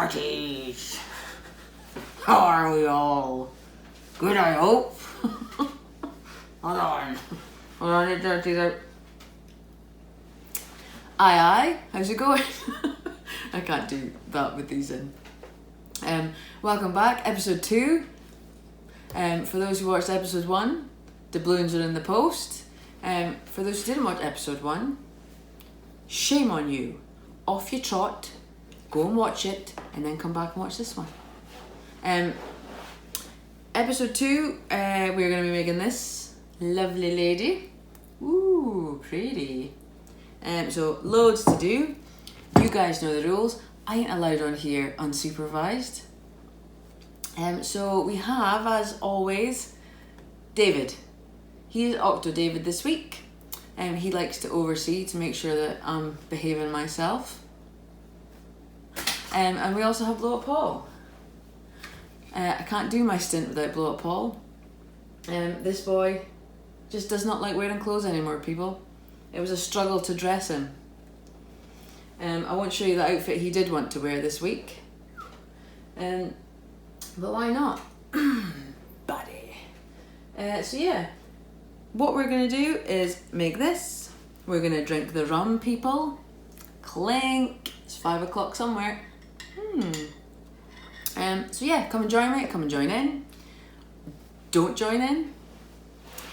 Hearties! How are we all? Good, I hope. Hold on, it's dirty there. Aye, how's it going? I can't do that with these in. Welcome back, episode 2. For those who watched episode 1, the balloons are in the post. For those who didn't watch episode 1, shame on you. Off you trot, go and watch it, and then come back and watch this one. Episode 2, we're going to be making this lovely lady. Ooh, pretty. So loads to do. You guys know the rules. I ain't allowed on here unsupervised. So we have, as always, David. He's Octo David this week. He likes to oversee to make sure that I'm behaving myself. And we also have Blow Up Paul. I can't do my stint without Blow Up Paul. This boy just does not like wearing clothes anymore, people. It was a struggle to dress him. I won't show you the outfit he did want to wear this week. But why not? Buddy. So yeah, what we're going to do is make this. We're going to drink the rum, people. Clink. It's 5 o'clock somewhere. So yeah, come and join me. Come and join in. Don't join in.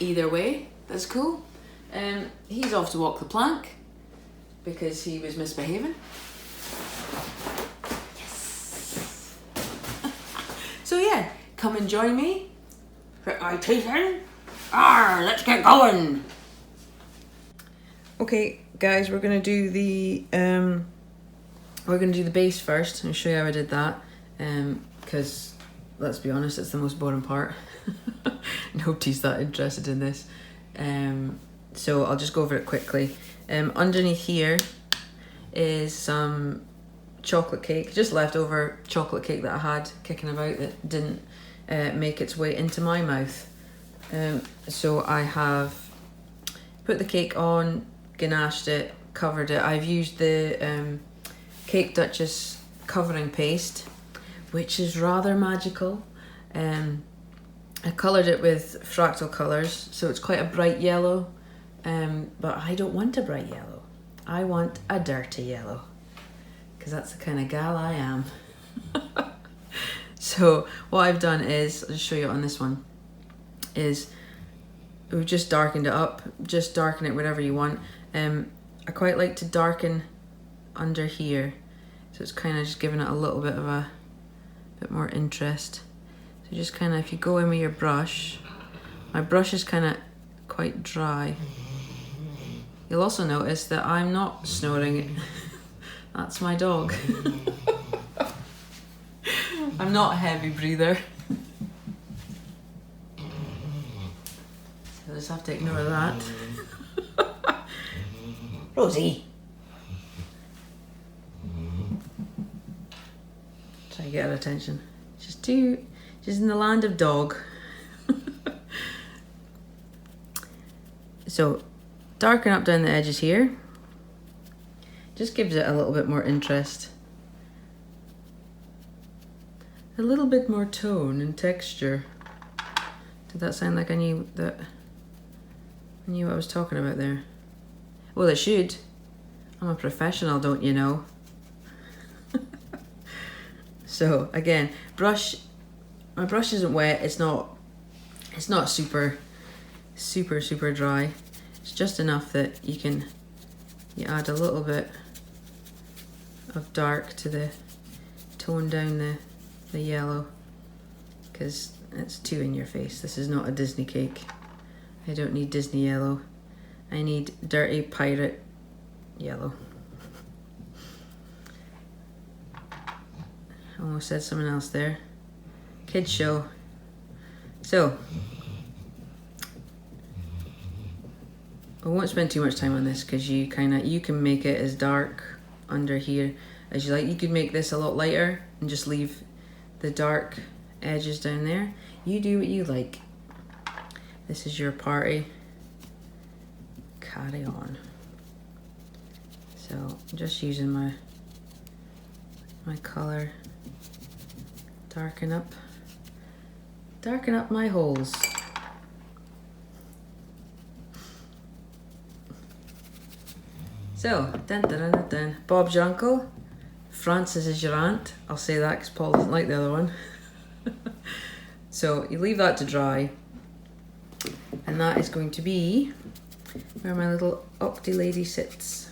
Either way, that's cool. He's off to walk the plank because he was misbehaving. Yes. So yeah, come and join me. Put my teeth in. Let's get going. Okay, guys, we're gonna do the base first. I'll show you how I did that. Because let's be honest, it's the most boring part. Nobody's that interested in this. So I'll just go over it quickly. Underneath here is some chocolate cake, just leftover chocolate cake that I had kicking about that didn't make its way into my mouth. So I have put the cake on, ganached it, covered it. I've used the Cake Duchess covering paste, which is rather magical. I coloured it with fractal colours, so it's quite a bright yellow, but I don't want a bright yellow. I want a dirty yellow, because that's the kind of gal I am. So what I've done is, I'll just show you on this one, is we've just darkened it up. Just darken it whatever you want. I quite like to darken under here, so it's kind of just giving it a little bit of a bit more interest. So just kind of, if you go in with your brush, my brush is kind of quite dry. You'll also notice that I'm not snoring. That's my dog. I'm not a heavy breather. So I just have to ignore that. Rosie. Try to get her attention. She's in the land of dog. So, darken up down the edges here. Just gives it a little bit more interest. A little bit more tone and texture. Did that sound like I knew what I was talking about there? Well, it should. I'm a professional, don't you know? So again, my brush isn't wet. It's not super dry. It's just enough that you add a little bit of dark to tone down the yellow, because it's too in your face. This is not a Disney cake. I don't need Disney yellow. I need dirty pirate yellow. Almost said something else there. Kids show. So, I won't spend too much time on this because you can make it as dark under here as you like. You could make this a lot lighter and just leave the dark edges down there. You do what you like. This is your party. Carry on. So I'm just using my colour Darken up my holes. So, dun, dun, dun, dun. Bob's your uncle, Frances is your aunt. I'll say that because Paul doesn't like the other one. So you leave that to dry, and that is going to be where my little Octy lady sits.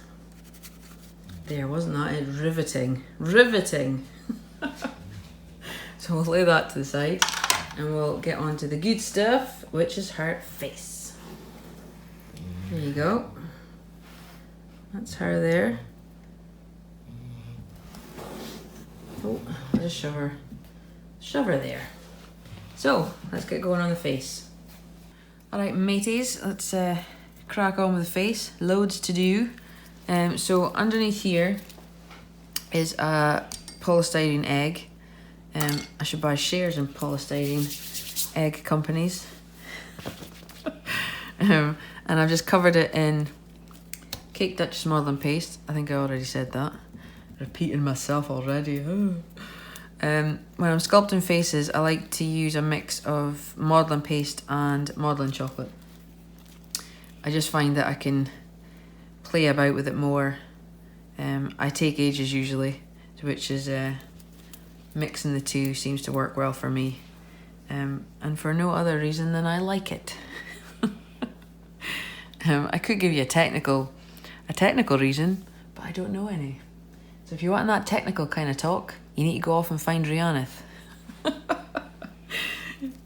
There, wasn't that it? Riveting. Riveting! So we'll lay that to the side, and we'll get on to the good stuff, which is her face. There you go. That's her there. Oh, I'll just shove her there. So, let's get going on the face. Alright mateys, let's crack on with the face. Loads to do. So underneath here is a polystyrene egg. I should buy shares in polystyrene egg companies. And I've just covered it in Cake Duchess modelling paste. I think I already said that. Repeating myself already. When I'm sculpting faces, I like to use a mix of modelling paste and modelling chocolate. I just find that I can play about with it more. I take ages usually, which is mixing the two seems to work well for me. And for no other reason than I like it. I could give you a technical reason, but I don't know any. So if you want that technical kind of talk, you need to go off and find Rhiannith.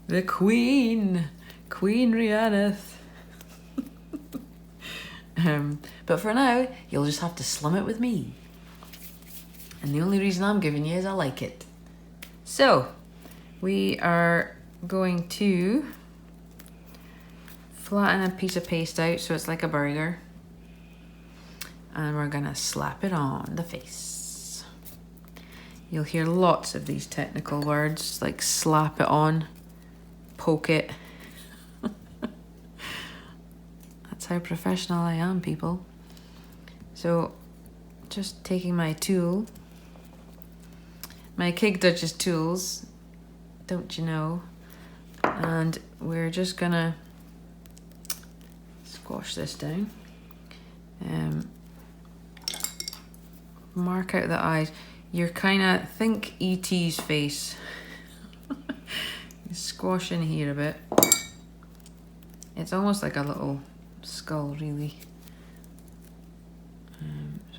The Queen Rhiannith. But for now, you'll just have to slum it with me. And the only reason I'm giving you is I like it. So, we are going to flatten a piece of paste out so it's like a burger. And we're gonna slap it on the face. You'll hear lots of these technical words like slap it on, poke it. That's how professional I am, people. So, just taking my tool, my Cake Duchess tools, don't you know? And we're just gonna squash this down. Mark out the eyes. You're kind of, think E.T.'s face. Squash in here a bit. It's almost like a little skull, really.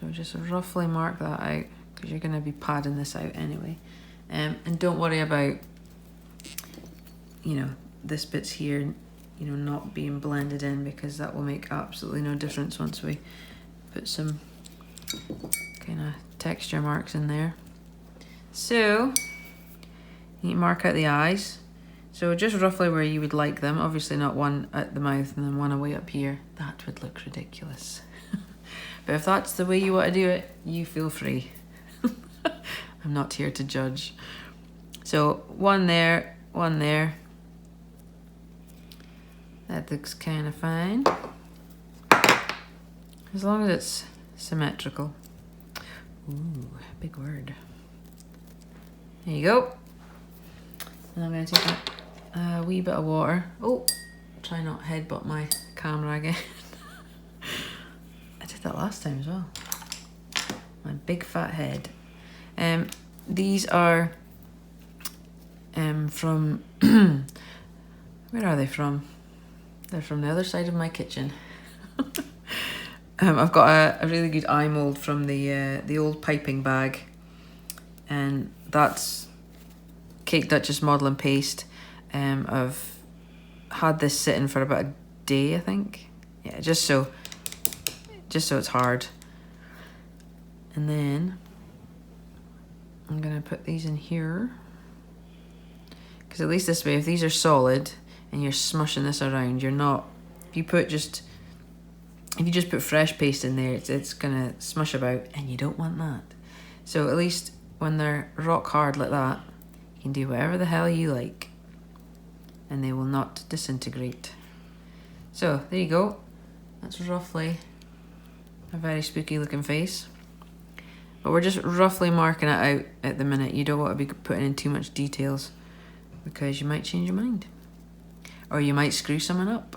So just roughly mark that out, because you're going to be padding this out anyway. And don't worry about, this bit's here, not being blended in, because that will make absolutely no difference once we put some kind of texture marks in there. So you need to mark out the eyes. So just roughly where you would like them. Obviously not one at the mouth and then one away up here. That would look ridiculous. But if that's the way you want to do it, you feel free. I'm not here to judge. So one there, one there. That looks kind of fine. As long as it's symmetrical. Ooh, big word. There you go. And I'm going to take a wee bit of water. Oh, try not headbutt my camera again. I did that last time as well. My big fat head. These are from... Where are they from? They're from the other side of my kitchen. I've got a really good eye mould from the old piping bag, and that's Cake Duchess modelling paste. I've had this sitting for about a day, I think. Yeah, just so it's hard. And then I'm gonna put these in here, because at least this way, if these are solid and you're smushing this around, you're not. If you just put fresh paste in there, it's gonna smush about, and you don't want that. So at least when they're rock hard like that, you can do whatever the hell you like, and they will not disintegrate. So there you go. That's roughly a very spooky looking face. But we're just roughly marking it out at the minute. You don't want to be putting in too much details because you might change your mind. Or you might screw someone up.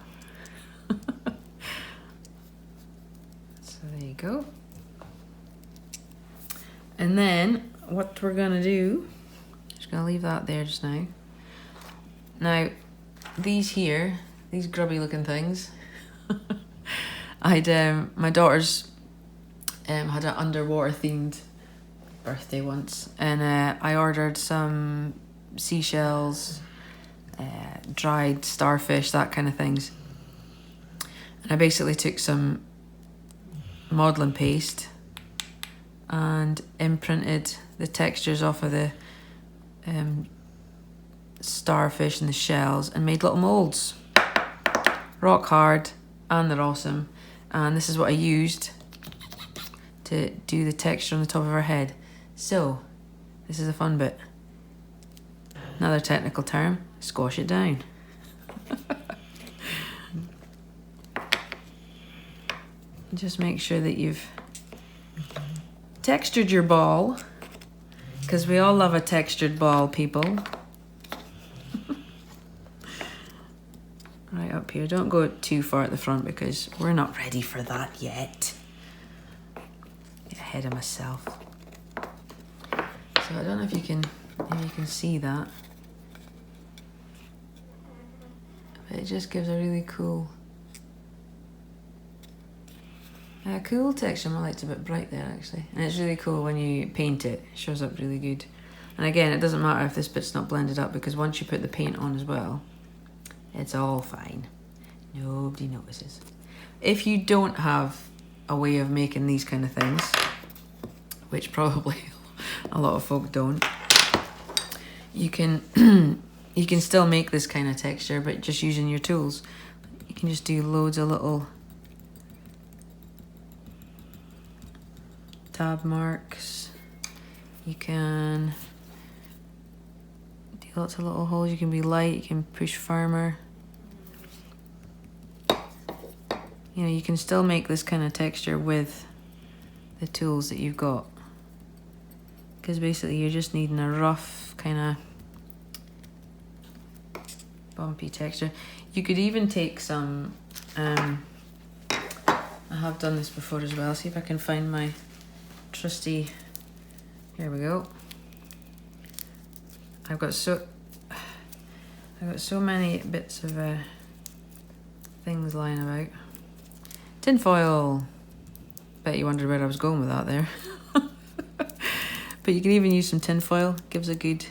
So there you go. And then what we're going to do, just going to leave that there just now. Now, these here, these grubby looking things, my daughter's had an underwater themed birthday once, and I ordered some seashells, dried starfish, that kind of things. And I basically took some modelling paste and imprinted the textures off of the starfish and the shells and made little moulds. Rock hard, and they're awesome. And this is what I used to do the texture on the top of her head. So, this is a fun bit. Another technical term, squash it down. Just make sure that you've textured your ball, because we all love a textured ball, people. Right up here. Don't go too far at the front because we're not ready for that yet. Get ahead of myself. So I don't know if you can, maybe you can see that. But it just gives a really cool texture. My light's a bit bright there actually. And it's really cool when you paint it. It shows up really good. And again, it doesn't matter if this bit's not blended up because once you put the paint on as well, it's all fine. Nobody notices. If you don't have a way of making these kind of things, which probably a lot of folk don't, you can you can still make this kind of texture, but just using your tools. You can just do loads of little tab marks. You can do lots of little holes. You can be light, you can push firmer. You know, you can still make this kind of texture with the tools that you've got. Because basically you're just needing a rough kind of bumpy texture. You could even take some, I have done this before as well. See if I can find my trusty, here we go. I've got so many bits of things lying about. Tinfoil. Bet you wondered where I was going with that there. But you can even use some tinfoil. Gives a good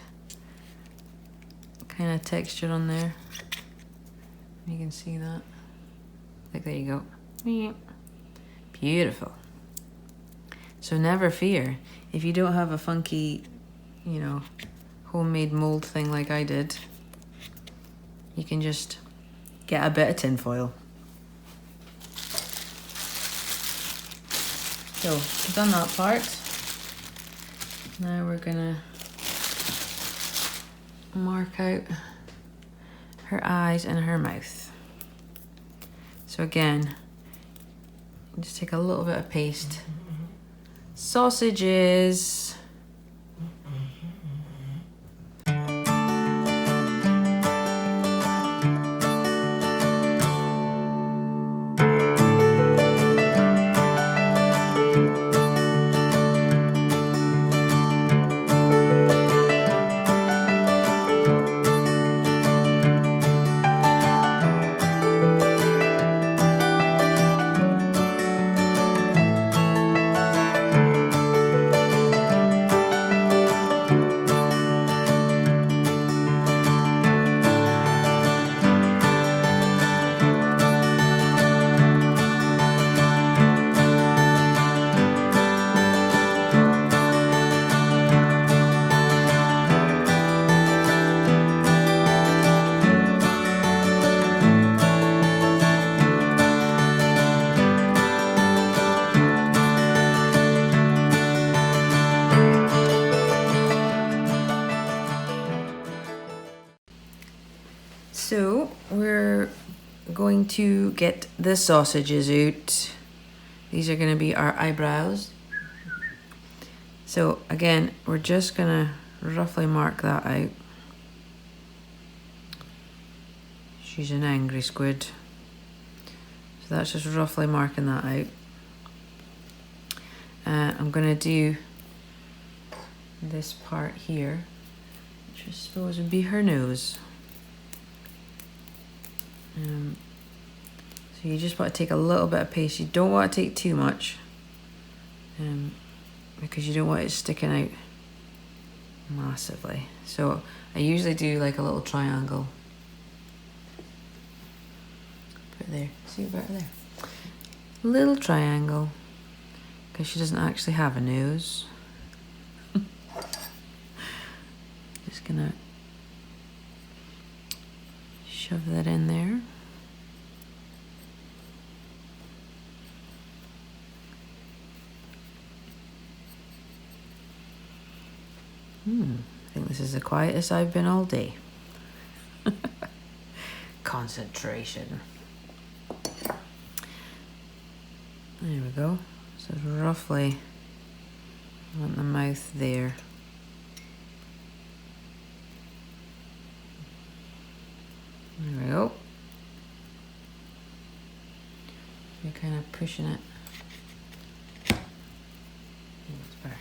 kind of texture on there. You can see that. Like, there you go. Beautiful. So never fear. If you don't have a funky, you know, homemade mold thing like I did, you can just get a bit of tinfoil. So, we've done that part. Now we're gonna mark out her eyes and her mouth. So again, just take a little bit of paste. Sausages. So we're going to get the sausages out. These are going to be our eyebrows. So again, we're just gonna roughly mark that out. She's an angry squid. So that's just roughly marking that out. I'm gonna do this part here, which I suppose would be her nose. So you just want to take a little bit of paste. You don't want to take too much, because you don't want it sticking out massively. So I usually do like a little triangle. Put it there. See it better there? Little triangle, because she doesn't actually have a nose. Just gonna shove that in there. I think this is the quietest I've been all day. Concentration. There we go. So roughly, I want the mouth there. There we go. You're kind of pushing it. It's better.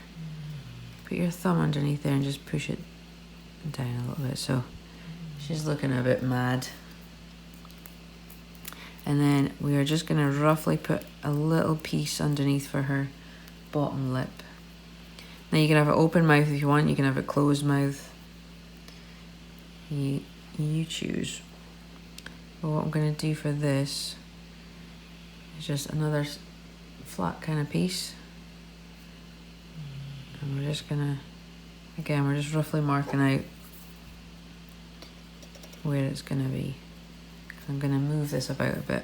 Put your thumb underneath there and just push it down a little bit. So she's looking a bit mad. And then we are just going to roughly put a little piece underneath for her bottom lip. Now you can have an open mouth if you want. You can have a closed mouth. You choose. But what I'm going to do for this is just another flat kind of piece. And we're just gonna, again, we're just roughly marking out where it's gonna be. I'm gonna move this about a bit.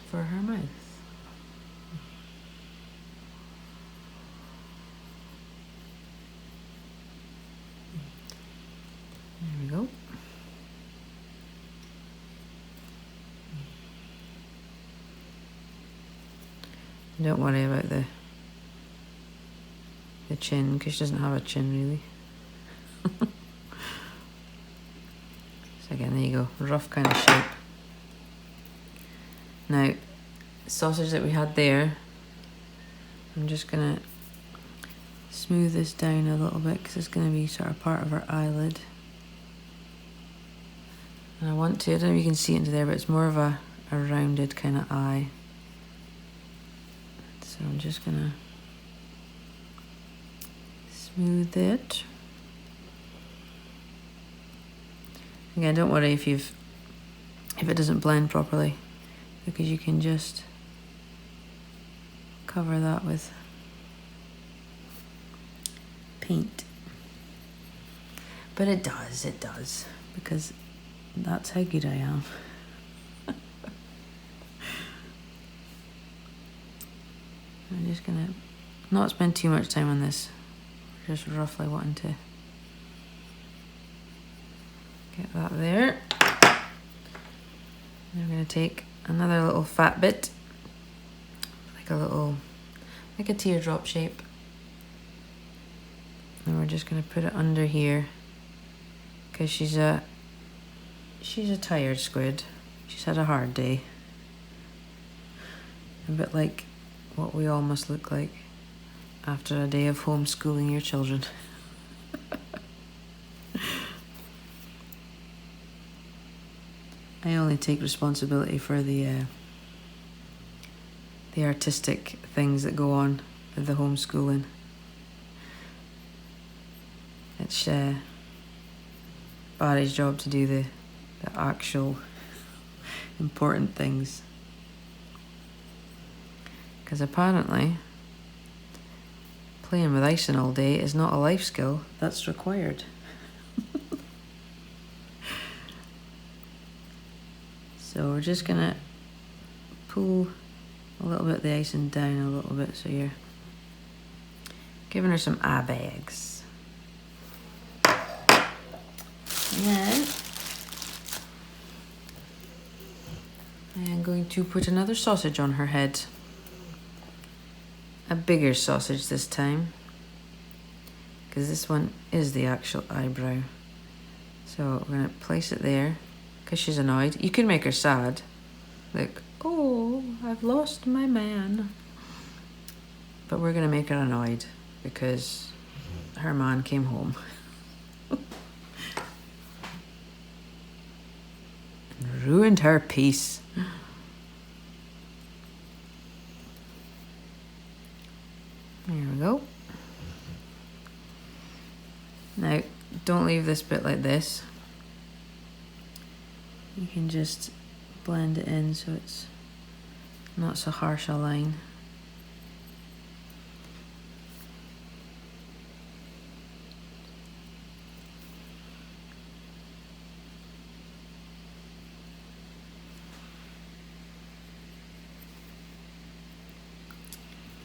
For her mouth. There we go. Don't worry about the chin, because she doesn't have a chin really. So again, there you go, rough kind of shape. Now, sausage that we had there, I'm just gonna smooth this down a little bit because it's gonna be sort of part of her eyelid. And I want to, I don't know if you can see it into there, but it's more of a rounded kind of eye. So I'm just gonna smooth it. Again, don't worry if it doesn't blend properly, because you can just cover that with paint. But it does, because that's how good I am. I'm just gonna not spend too much time on this. Just roughly wanting to get that there. And I'm gonna take another little fat bit, like a teardrop shape. And we're just gonna put it under here, because she's a tired squid. She's had a hard day. A bit like what we all must look like after a day of homeschooling your children. I only take responsibility for the artistic things that go on with the homeschooling. It's Barry's job to do the actual important things. Because apparently, playing with icing all day is not a life skill that's required. So we're just gonna pull a little bit of the icing down a little bit, so you're giving her some eye bags. And then I am going to put another sausage on her head. a bigger sausage this time, because this one is the actual eyebrow. So we're going to place it there, because she's annoyed. You can make her sad. Like, oh, I've lost my man. But we're going to make her annoyed, because her man came home. And ruined her peace. There we go. Now, don't leave this bit like this. You can just blend it in so it's not so harsh a line.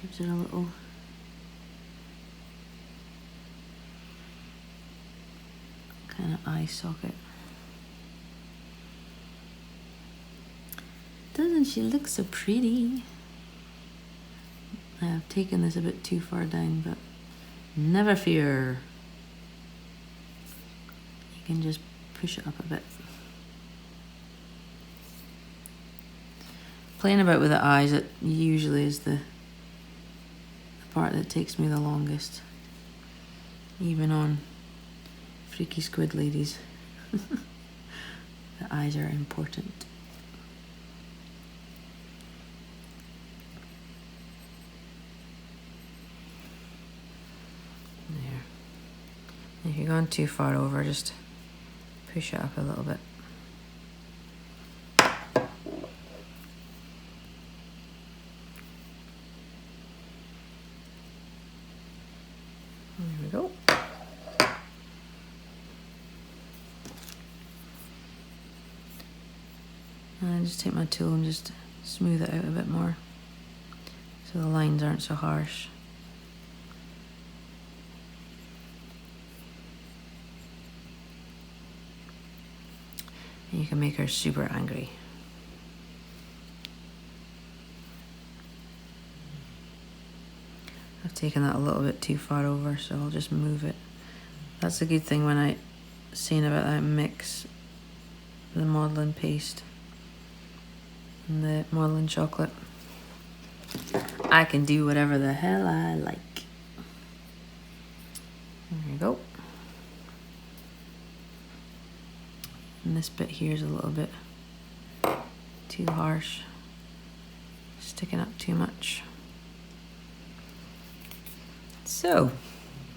Gives it a little kind of eye socket. Doesn't she look so pretty? I've taken this a bit too far down, but never fear. You can just push it up a bit. Playing about with the eyes, it usually is the part that takes me the longest. Even on Freaky Squid Ladies. The eyes are important. There. If you're going too far over, just push it up a little bit. There we go. And I just take my tool and just smooth it out a bit more so the lines aren't so harsh. And you can make her super angry. I've taken that a little bit too far over, so I'll just move it. That's a good thing when I saying about that mix, the modeling paste and the modeling chocolate. I can do whatever the hell I like. There you go. And this bit here is a little bit too harsh, sticking up too much. So,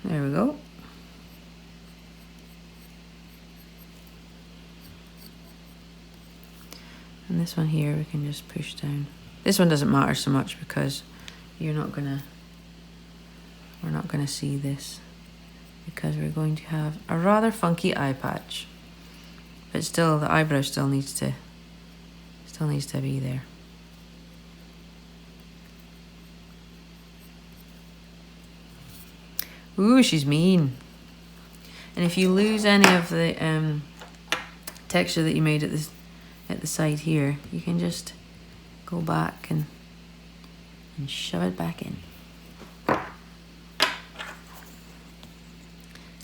there we go. And this one here we can just push down. This one doesn't matter so much because we're not gonna see this, because we're going to have a rather funky eye patch. But still, the eyebrow still needs to be there. Ooh, she's mean. And if you lose any of the texture that you made at the side here, you can just go back and shove it back in.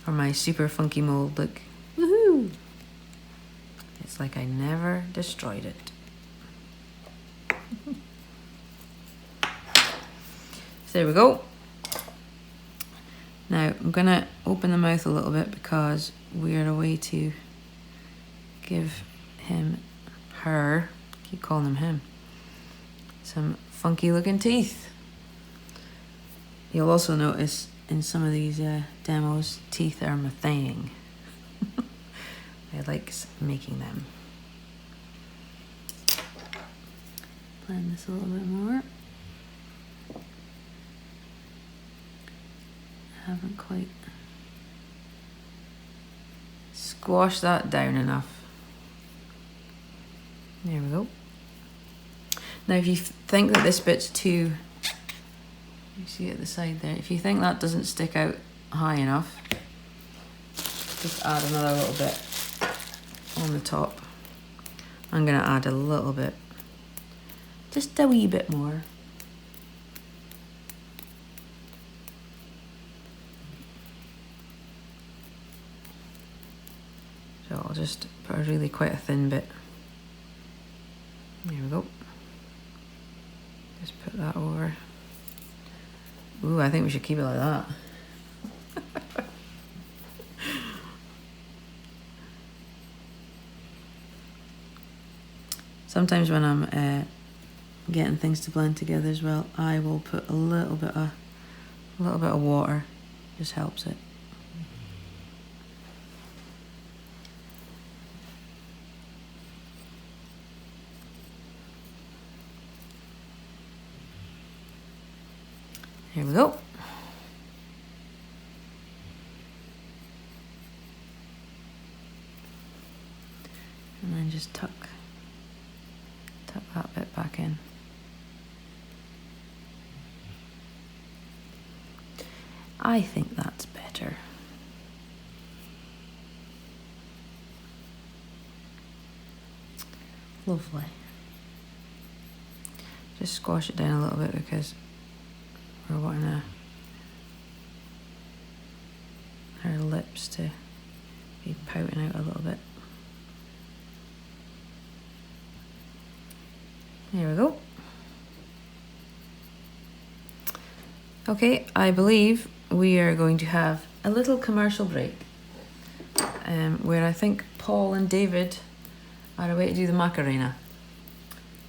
Or my super funky mold, look. Woohoo! It's like I never destroyed it. So there we go. Now I'm gonna open the mouth a little bit because we're a way to give her, keep calling him him, some funky looking teeth. You'll also notice in some of these demos, teeth are my thing. I like making them. Blend this a little bit more. I haven't quite squashed that down enough. There we go. Now if you think that this bit's too, you see at the side there, if you think that doesn't stick out high enough, just add another little bit on the top. I'm going to add a little bit, just a wee bit more. So I'll just put a really quite a thin bit. There we go. Just put that over. Ooh, I think we should keep it like that. Sometimes when I'm getting things to blend together as well, I will put a little bit of water. Just helps it. Here we go. And then just tuck that bit back in. I think that's better. Lovely. Just squash it down a little bit because we're wanting our lips to be pouting out a little bit. There we go. Okay, I believe we are going to have a little commercial break where I think Paul and David are away to do the Macarena.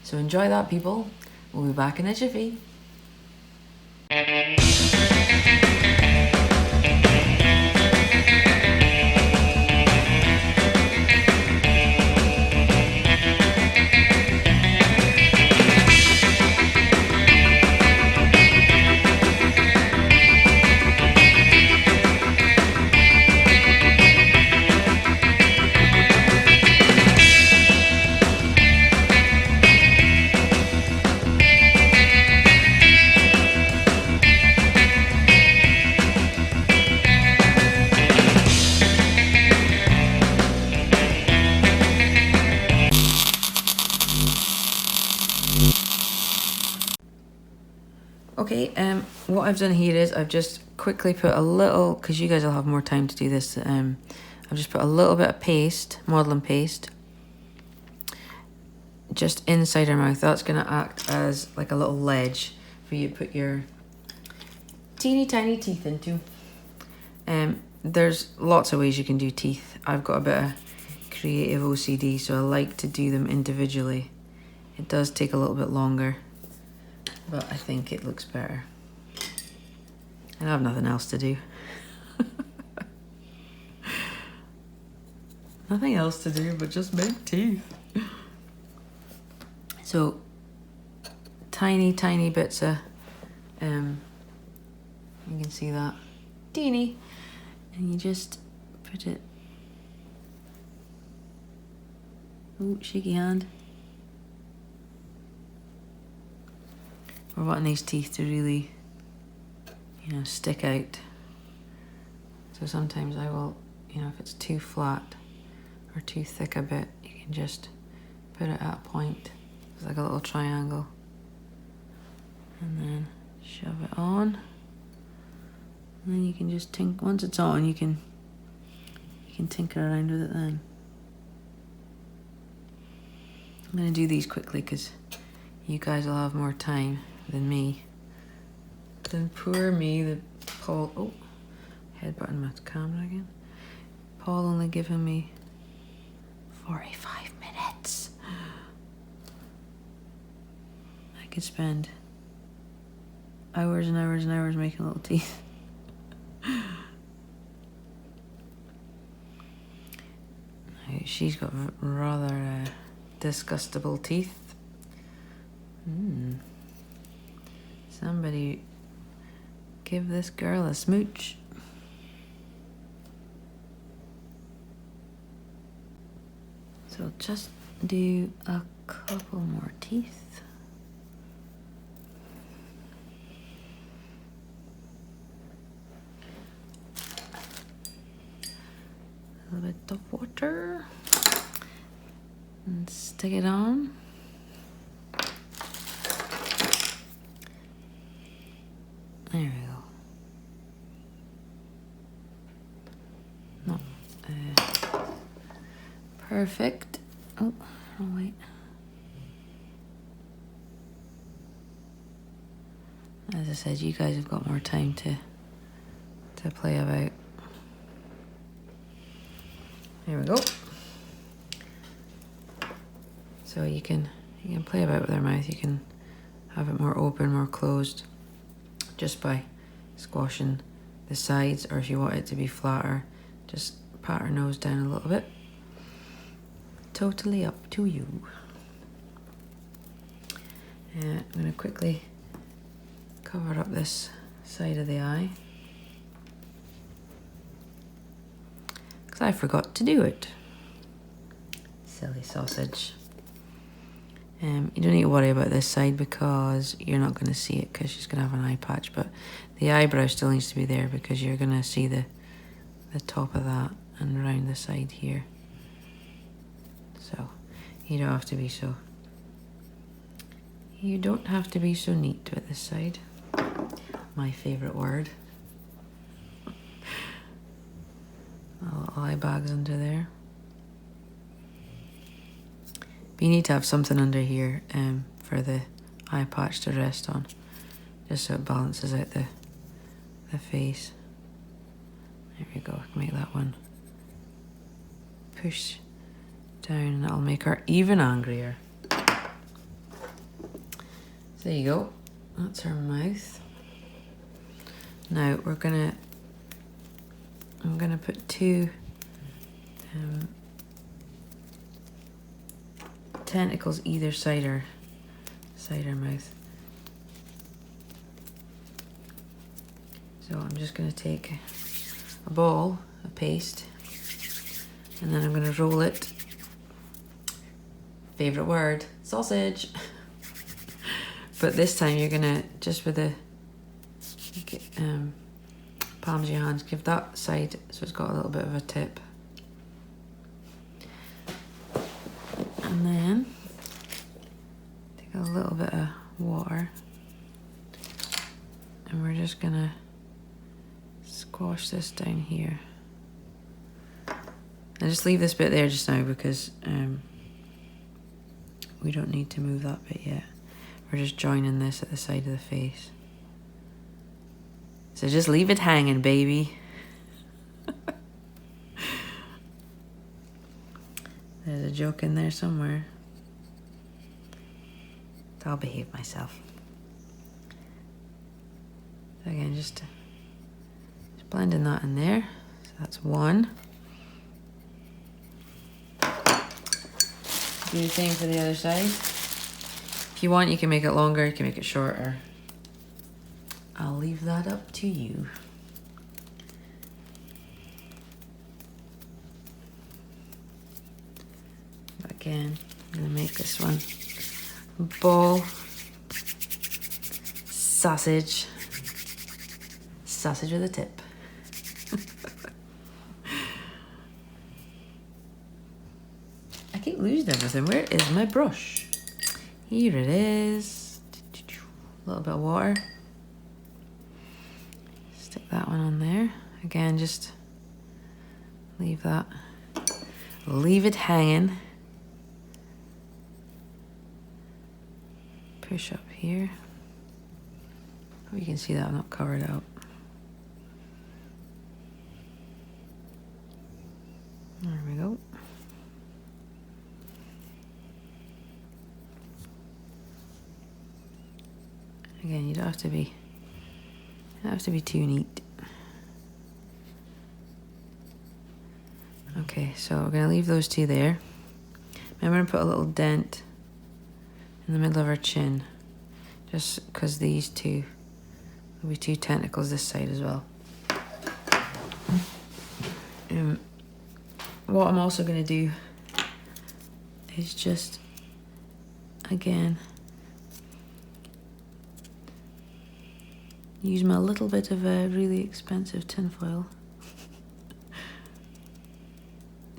So enjoy that, people. We'll be back in a jiffy. Okay, what I've done here is I've just quickly put a little, because you guys will have more time to do this, I've just put a little bit of paste, modelling paste, just inside her mouth. That's going to act as like a little ledge for you to put your teeny tiny teeth into. There's lots of ways you can do teeth. I've got a bit of creative OCD, so I like to do them individually. It does take a little bit longer, but I think it looks better. And I have nothing else to do. Nothing else to do but just make teeth. So, tiny, tiny bits of, you can see that, teeny, and you just put it, oh, shaky hand. We're wanting these teeth to really, stick out. So sometimes I will, if it's too flat or too thick a bit, you can just put it at a point. It's like a little triangle. And then shove it on. And then you can just once it's on, you can tinker around with it then. I'm going to do these quickly because you guys will have more time than me. Than poor me, the Paul, oh, headbutting my camera again. Paul only giving me 45 minutes. I could spend hours and hours and hours making little teeth. She's got rather disgustable teeth. Somebody give this girl a smooch. So just do a couple more teeth. A little bit of water and stick it on. There we go. No. Perfect. Oh, wait. As I said, you guys have got more time to play about. There we go. So you can play about with our mouth. You can have it more open, more closed, just by squashing the sides, or if you want it to be flatter, just pat her nose down a little bit. Totally up to you. I'm going to quickly cover up this side of the eye, because I forgot to do it. Silly sausage. You don't need to worry about this side because you're not going to see it because she's going to have an eye patch, but the eyebrow still needs to be there because you're going to see the top of that and around the side here. So you don't have to be so neat with this side. My favourite word. Little eye bags under there. But you need to have something under here for the eye patch to rest on, just so it balances out the face. There we go. I can make that one push down, and that'll make her even angrier. So there you go. That's her mouth. Now I'm gonna put two tentacles either side her mouth. So I'm just gonna take a ball of paste, and then I'm gonna roll it. Favorite word, sausage. But this time you're gonna, just with the palms of your hands, give that side so it's got a little bit of a tip. And then take a little bit of water, and we're just gonna squash this down here. And just leave this bit there just now because we don't need to move that bit yet. We're just joining this at the side of the face. So just leave it hanging, baby. There's a joke in there somewhere. I'll behave myself. So again, just blending that in there. So that's one. Do the same for the other side. If you want, you can make it longer, you can make it shorter. I'll leave that up to you. Again, I'm gonna make this one ball, sausage with a tip. I keep losing everything. Where is my brush? Here it is. A little bit of water. Stick that one on there. Again, just leave that. Leave it hanging. Push up here. Hope you can see that I'm not covered up. There we go. Again, you don't have to be too neat. Okay, so we're gonna leave those two there. I'm gonna put a little dent in the middle of her chin, just because these two will be two tentacles this side as well. What I'm also gonna do is just, again, use my little bit of a really expensive tinfoil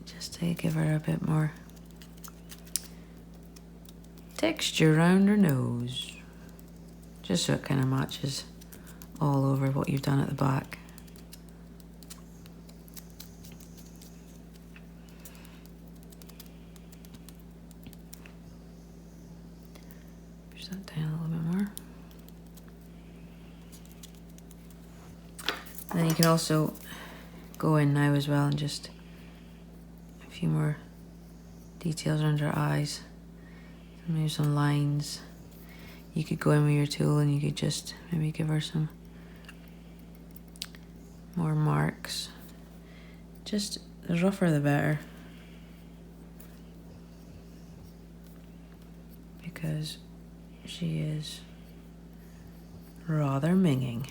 just to give her a bit more texture around her nose, just so it kind of matches all over what you've done at the back. push that down a little bit more. And then you can also go in now as well and just a few more details around her eyes. Maybe some lines. You could go in with your tool and you could just maybe give her some more marks. Just the rougher the better. Because she is rather minging.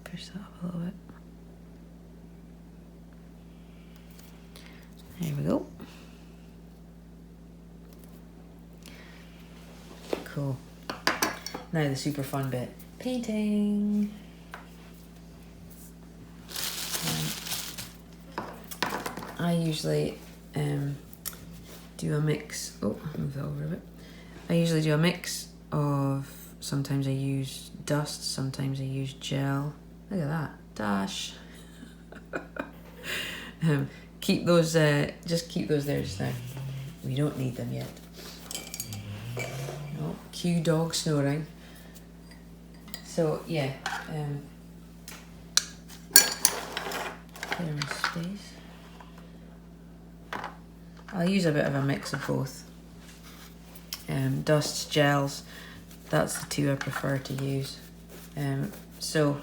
Push that up a little bit. There we go. Cool. Now the super fun bit. Painting. I usually do a mix. Oh, move that over a bit. I usually do a mix of, sometimes I use dust, sometimes I use gel. Look at that. Dash. Keep those, just keep those there just now. We don't need them yet. Oh, cue dog snoring. So, yeah. Clear my space. I'll use a bit of a mix of both. Dusts, gels, that's the two I prefer to use. So,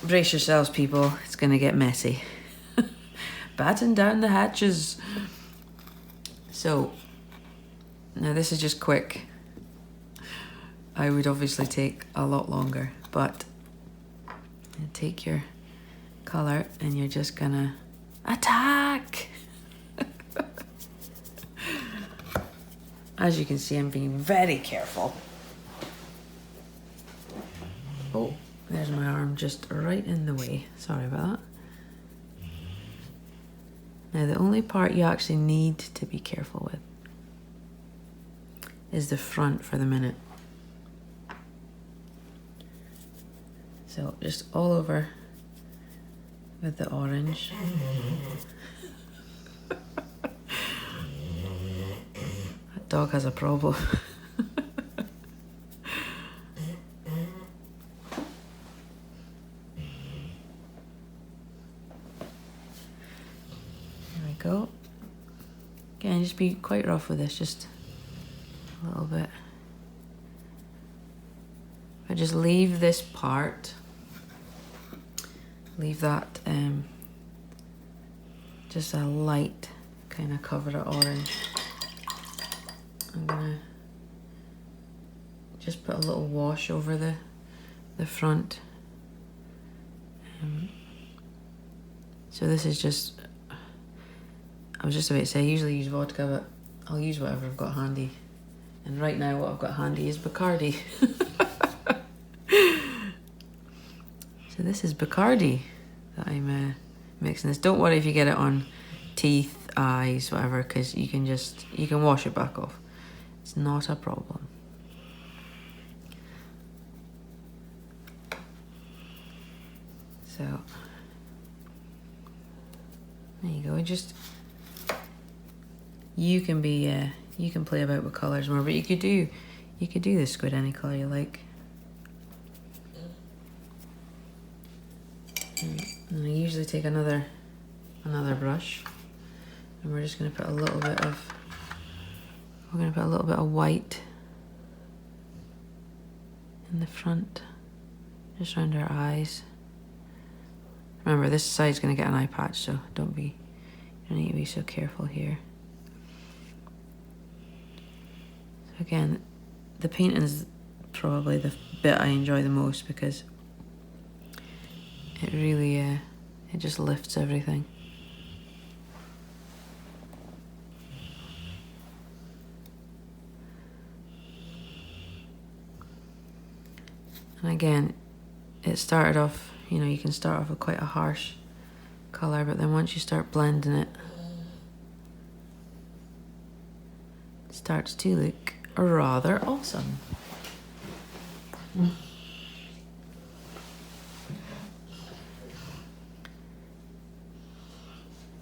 brace yourselves, people, it's going to get messy. Batten down the hatches. So, now this is just quick. I would obviously take a lot longer, but you take your colour and you're just gonna attack. As you can see, I'm being very careful. Oh, there's my arm just right in the way. Sorry about that. Now the only part you actually need to be careful with is the front for the minute. So just all over with the orange. That dog has a problem. Go. Again, just be quite rough with this, just a little bit. But just leave this part, leave that just a light kind of cover of orange. I'm gonna just put a little wash over the front. So this is just, I was just about to say, I usually use vodka, but I'll use whatever I've got handy. And right now what I've got handy is Bacardi. So this is Bacardi that I'm mixing this. Don't worry if you get it on teeth, eyes, whatever, because you can wash it back off. It's not a problem. So, there you go. You can play about with colours more, but you could do the squid any colour you like. And I usually take another brush, and we're just going to put a little bit of white in the front, just around our eyes. Remember, this side's going to get an eye patch, so you don't need to be so careful here. Again, the painting's probably the bit I enjoy the most because it really, it just lifts everything. And again, it started off, you can start off with quite a harsh colour, but then once you start blending it, it starts to look rather awesome.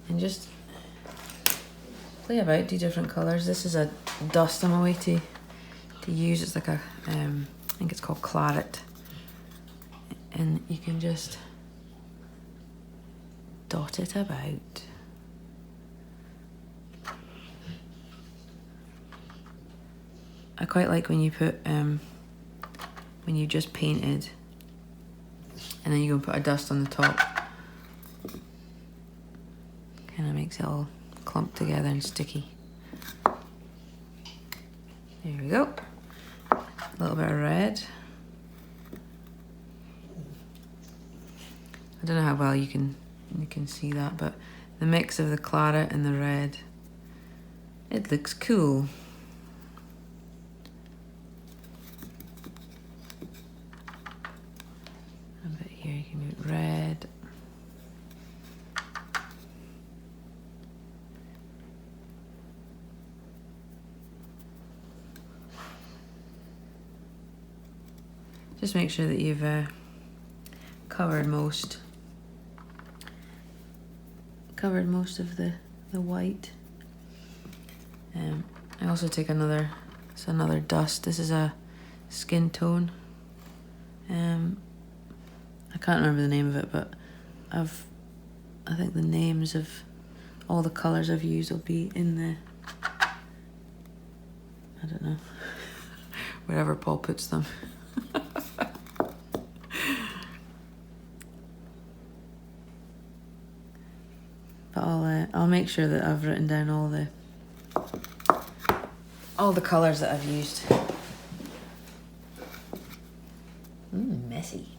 And just play about, do different colours. This is a dust I'm away to use. It's like a, I think it's called claret. And you can just dot it about. I quite like when you put, when you just painted and then you go and put a dust on the top. Kind of makes it all clumped together and sticky. There we go. A little bit of red. I don't know how well you can see that, but the mix of the claret and the red, it looks cool. A bit here, you can put red. Just make sure that you've covered most of the white. I also take another dust. This is a skin tone. I can't remember the name of it, but I think the names of all the colours I've used will be in the, I don't know, wherever Paul puts them. But I'll make sure that I've written down all the colours that I've used. Messy.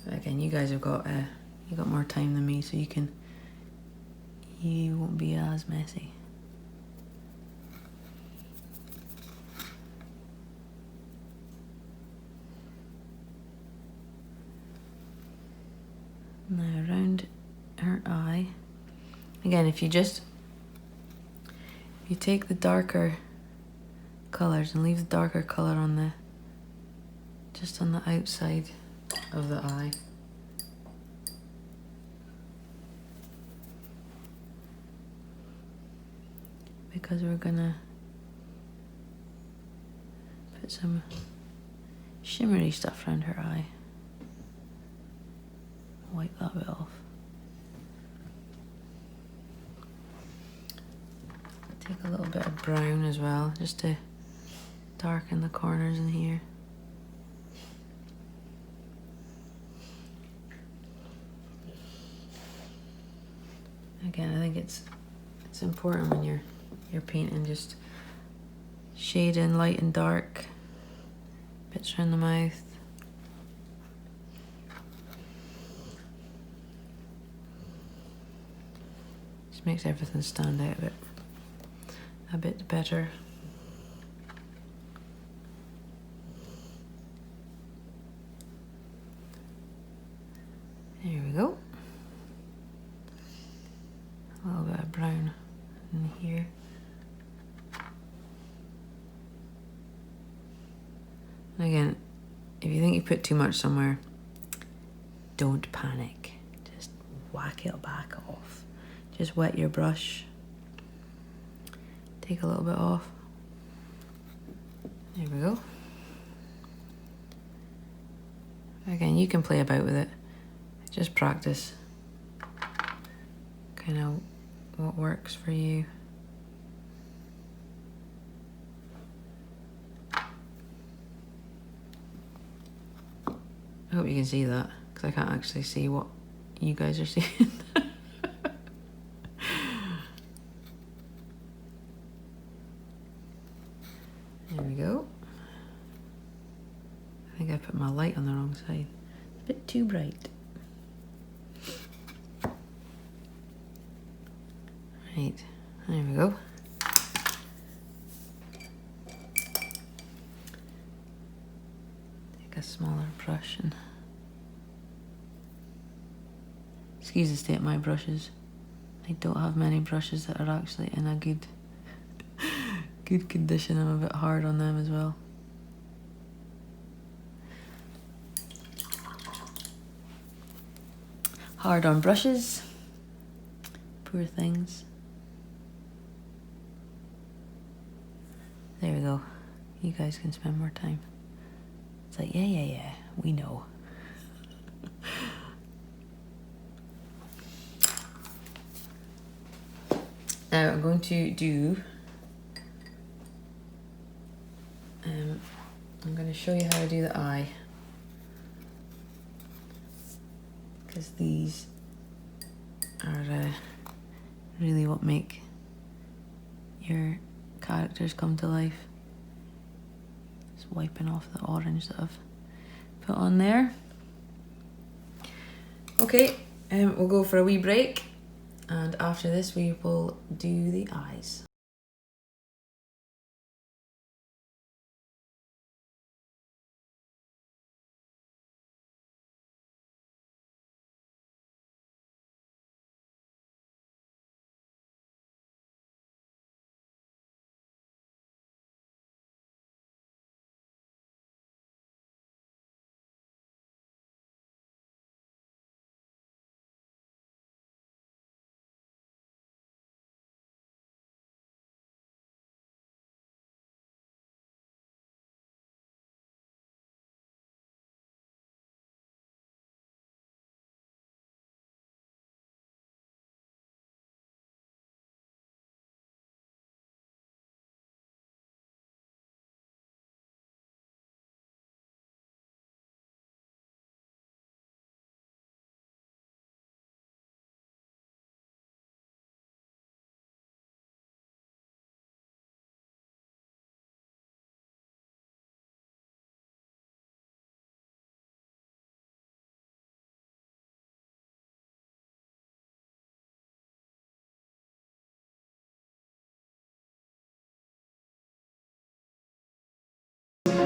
But again, you guys have got more time than me, so you won't be as messy. Now around her eye. Again, if you take the darker colours and leave the darker colour on just on the outside of the eye. Because we're gonna put some shimmery stuff around her eye. Wipe that bit off. Take a little bit of brown as well, just to darken the corners in here. Again, I think it's important when you're painting, just shade in light and dark, bits around the mouth. Just makes everything stand out a bit better. There we go. A little bit of brown in here. And again, if you think you put too much somewhere, don't panic. Just whack it back off. Just wet your brush. Take a little bit off. There we go. Again, you can play about with it. Just practice kind of what works for you. I hope you can see that, because I can't actually see what you guys are seeing. There we go. I think I put my light on the wrong side. It's a bit too bright. Right, there we go. Take a smaller brush and excuse the state of my brushes. I don't have many brushes that are actually in a good condition. I'm a bit hard on them as well. Hard on brushes. Poor things. There we go. You guys can spend more time. It's like, yeah, we know. Now I'm going to do, I'm going to show you how to do the eye. Because these are really what make your characters come to life. Just wiping off the orange that I've put on there. Okay, we'll go for a wee break, and after this we will do the eyes.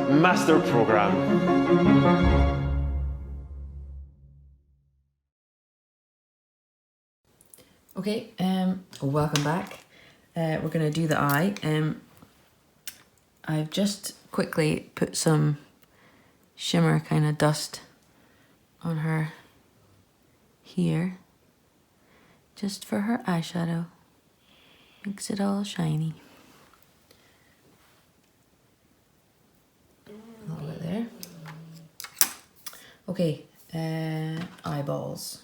Master program. Okay, welcome back. We're gonna do the eye. I've just quickly put some shimmer kind of dust on her here, just for her eyeshadow. Makes it all shiny. A little bit there. Okay, eyeballs.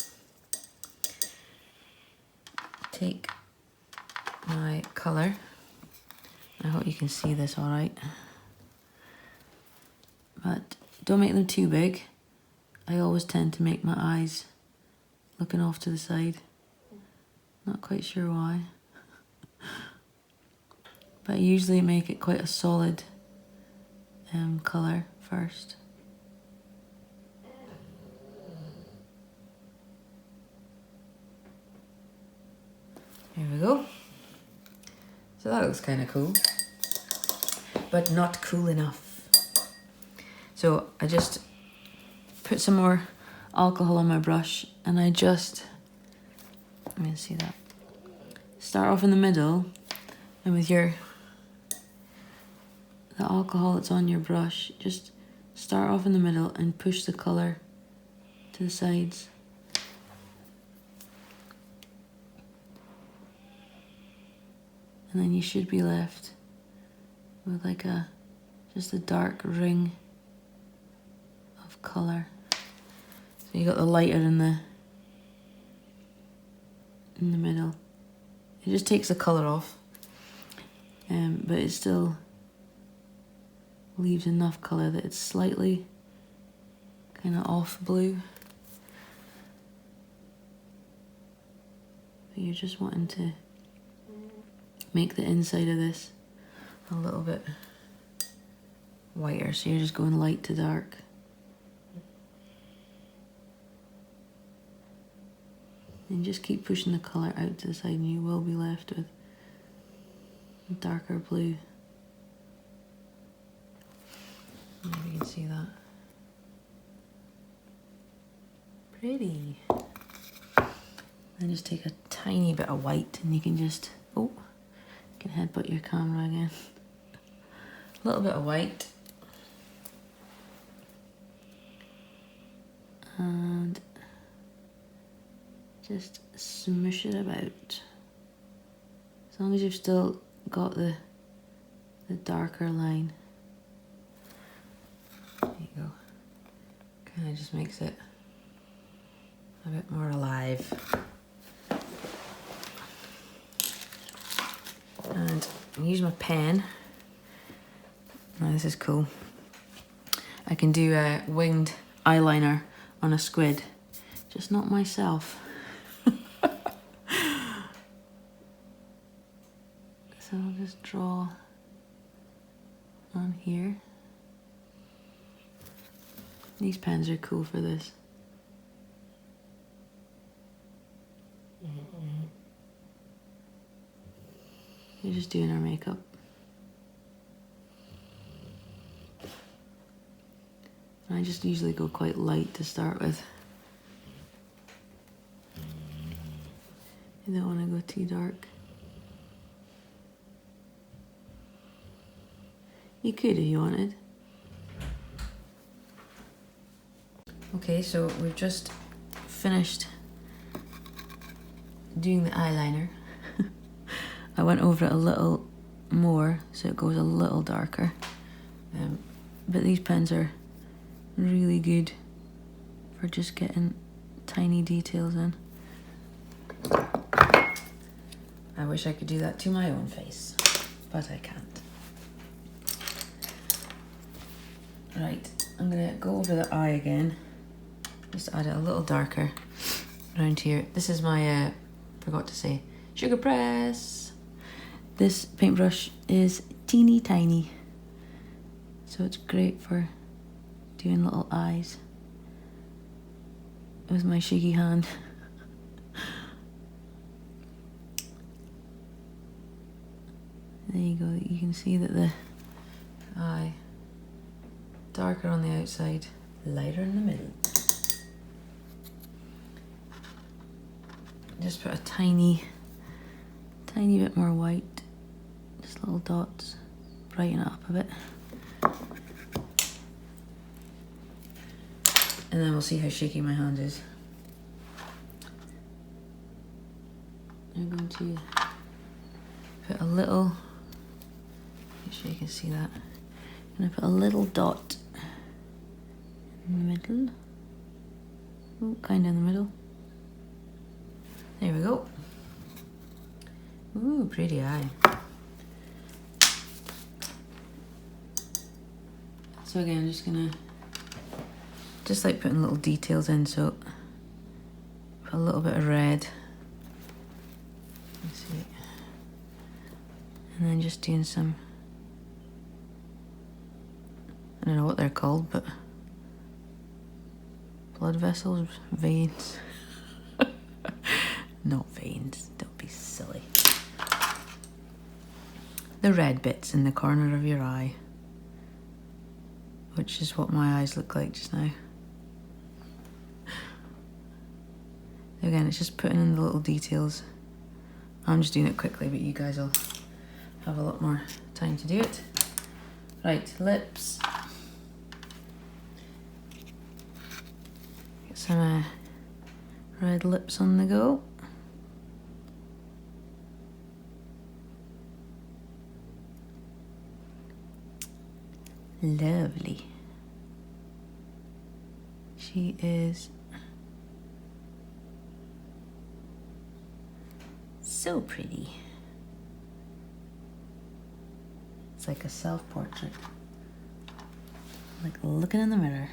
Take my colour. I hope you can see this all right. But don't make them too big. I always tend to make my eyes looking off to the side. Not quite sure why. But I usually make it quite a solid colour first. There we go. So that looks kind of cool, but not cool enough. So I just put some more alcohol on my brush, and I just, let me see that. Start off in the middle, and with the alcohol that's on your brush, just start off in the middle and push the colour to the sides. And then you should be left with like just a dark ring of colour. So you got the lighter in the middle. It just takes the colour off, but it still leaves enough colour that it's slightly kind of off blue. But you're just wanting to make the inside of this a little bit whiter, so you're just going light to dark. And just keep pushing the colour out to the side, and you will be left with darker blue. Maybe you can see that. Pretty. Then just take a tiny bit of white, and you can just, oh, you can headbutt your camera again. A little bit of white. And just smush it about. As long as you've still got the darker line. There you go. Kind of just makes it a bit more alive. And I use my pen. Now this is cool. I can do a winged eyeliner on a squid, just not myself. So I'll just draw on here. These pens are cool for this. You're just doing our makeup. I just usually go quite light to start with. You don't want to go too dark. You could if you wanted. Okay, so we've just finished doing the eyeliner. I went over it a little more so it goes a little darker. But these pens are really good for just getting tiny details in. I wish I could do that to my own face, but I can't. Right, I'm gonna go over the eye again. Just add it a little darker around here. This is my, forgot to say, sugar press. This paintbrush is teeny tiny, so it's great for doing little eyes with my shaky hand. There you go, you can see that the eye darker on the outside, lighter in the middle. Just put a tiny bit more white, just little dots, brighten it up a bit. And then we'll see how shaky my hand is. I'm going to put a little, make sure you can see that. I'm going to put a little dot in the middle. Oh, kind of in the middle. There we go. Ooh, pretty eye. So again, I'm just gonna, just like putting little details in, so put a little bit of red. Let's see. And then just doing some, I don't know what they're called, but blood vessels, veins. Not veins, don't be silly. The red bits in the corner of your eye, which is what my eyes look like just now. Again, it's just putting in the little details. I'm just doing it quickly, but you guys will have a lot more time to do it. Right, lips. Get some red lips on the go. Lovely. She is so pretty. It's like a self-portrait. Like looking in the mirror.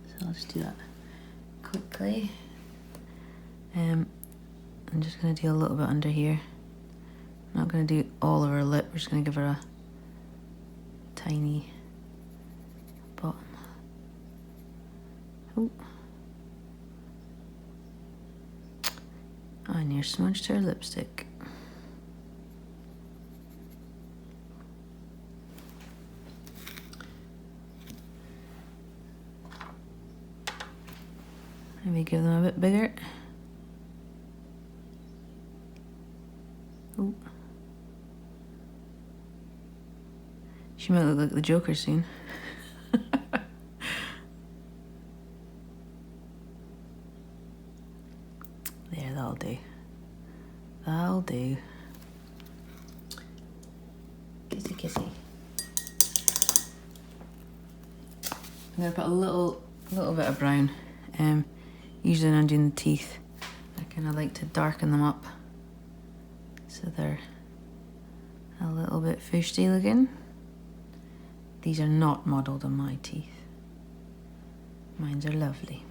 So I'll just do that quickly. I'm just going to do a little bit under here. I'm not going to do all of her lip, we're just going to give her a tiny bottom. Oh. I near smudged her lipstick. Maybe give them a bit bigger. Oh. She might look like the Joker soon. do. Kissy kissy. I'm gonna put a little bit of brown. Usually when I'm doing the teeth, I kind of like to darken them up so they're a little bit fishy looking. These are not modelled on my teeth. Mine are lovely.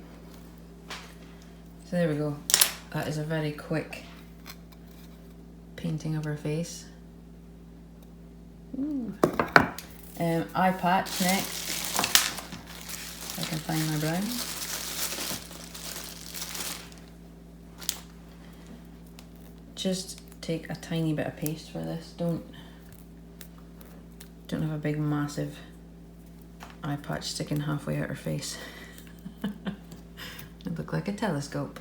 So there we go. That is a very quick painting of her face. Ooh. Eye patch next. If I can find my brown. Just take a tiny bit of paste for this. Don't have a big massive eye patch sticking halfway out her face. It look like a telescope.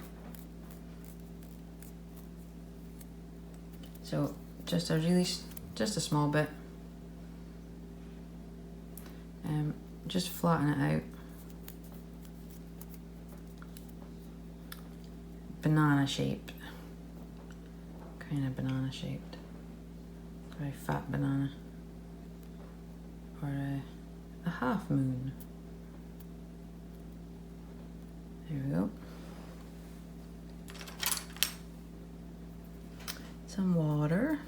So just a small bit. Just flatten it out. Banana shaped. Kind of banana shaped. Very fat banana. Or a half moon. There we go. Some water.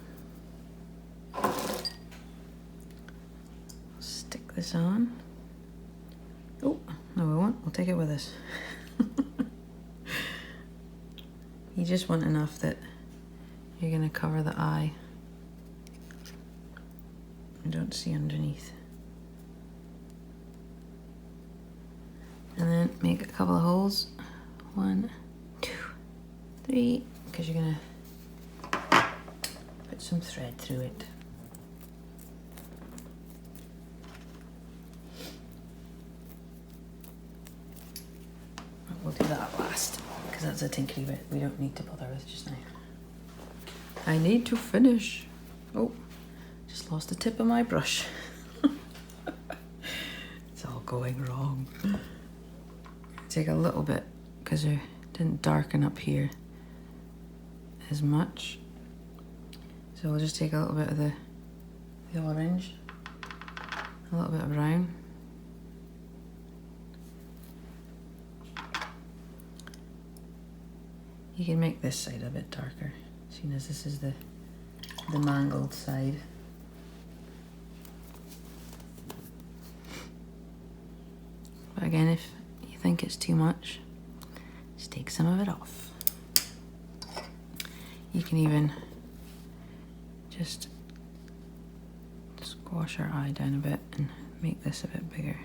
Stick this on. Oh, no we won't. We'll take it with us. You just want enough that you're going to cover the eye. You don't see underneath. And then make a couple of holes. 1, 2, 3, because you're going to put some thread through it. We'll do that last, because that's a tinkery bit we don't need to bother with just now. I need to finish. Oh, just lost the tip of my brush. It's all going wrong. Take a little bit, because I didn't darken up here as much. So we'll just take a little bit of the orange, a little bit of brown. You can make this side a bit darker, seeing as this is the mangled side. But again, if you think it's too much, just take some of it off. You can even just squash our eye down a bit and make this a bit bigger.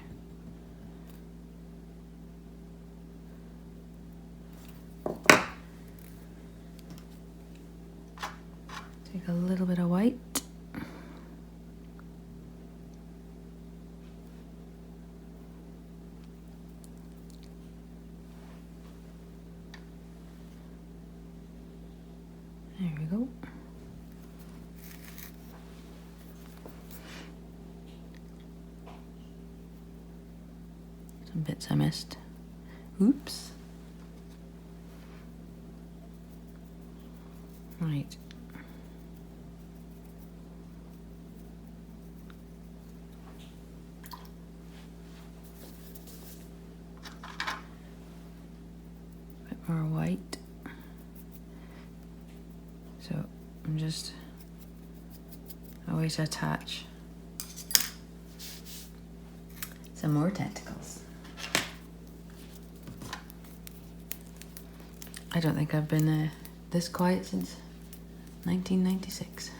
Take a little bit of white. There we go. Some bits I missed. Oops. Right. Bit more white. So I'm just always attach some more tentacles. I don't think I've been this quiet since 1996.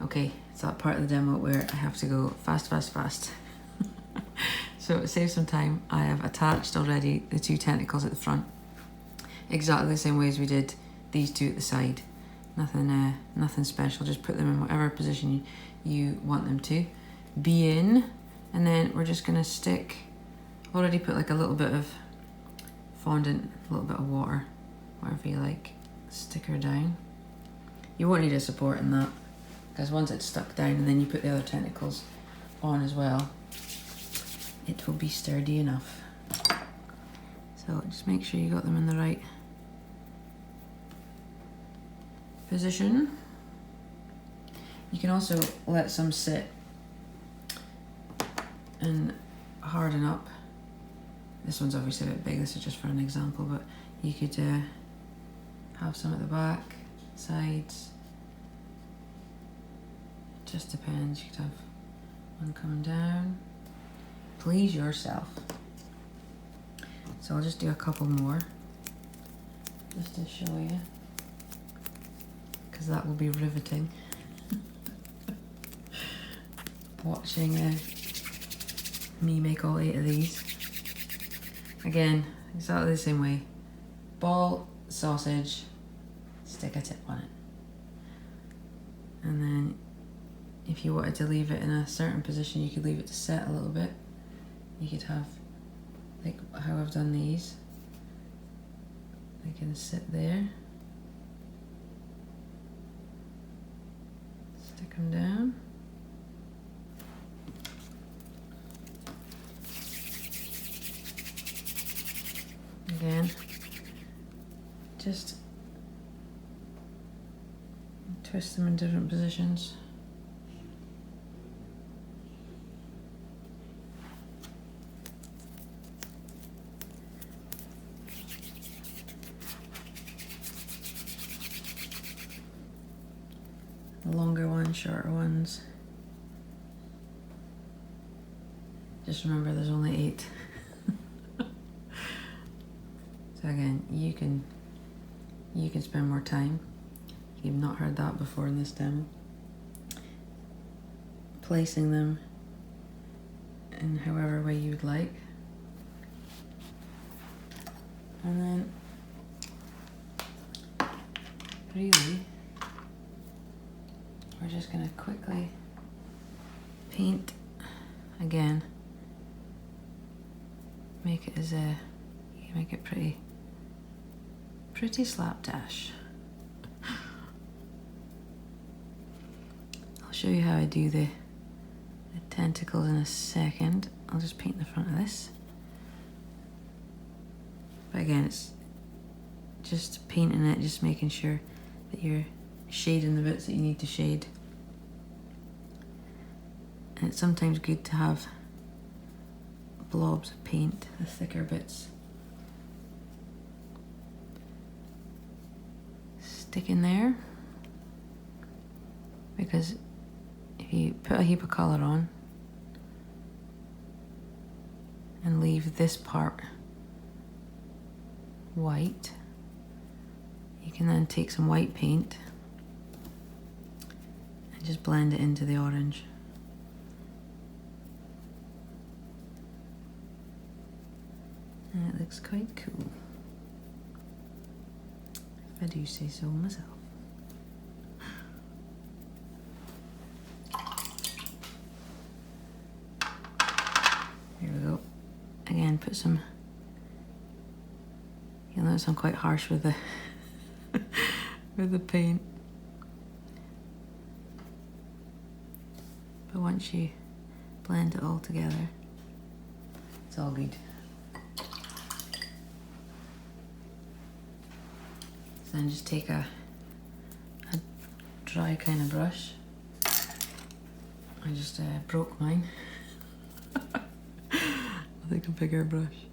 Okay, it's that part of the demo where I have to go fast. So to save some time, I have attached already the 2 tentacles at the front, exactly the same way as we did these 2 at the side. Nothing special, just put them in whatever position you want them to be in. And then we're just gonna stick, already put like a little bit of fondant, a little bit of water, whatever you like, stick her down. You won't need a support in that, because once it's stuck down and then you put the other tentacles on as well, it will be sturdy enough. So just make sure you got them in the right position. You can also let some sit and harden up. This one's obviously a bit big, this is just for an example, but you could have some at the back, sides. Just depends. You could have one coming down. Please yourself. So I'll just do a couple more just to show you, because that will be riveting. Watching me make all 8 of these. Again, exactly the same way. Ball, sausage, stick a tip on it. And then if you wanted to leave it in a certain position, you could leave it to set a little bit. You could have, like how I've done these, they can sit there. Stick them down. Again, just twist them in different positions. Longer ones, shorter ones. Just remember there's only 8. So again, you can spend more time. You've not heard that before in this demo. Placing them in however way you would like. And then really we're just gonna quickly paint again. Make it as you can make it pretty slapdash. I'll show you how I do the tentacles in a second. I'll just paint the front of this. But again, it's just painting it, just making sure that you're shading the bits that you need to shade. And it's sometimes good to have blobs of paint, the thicker bits. Stick in there, because if you put a heap of colour on and leave this part white, you can then take some white paint and just blend it into the orange. And it looks quite cool, if I do say so myself. Here we go. Again, put some, you'll notice I'm quite harsh with the with the paint. But once you blend it all together, it's all good. So then just take a dry kind of brush. I just broke mine. I'll take a bigger brush.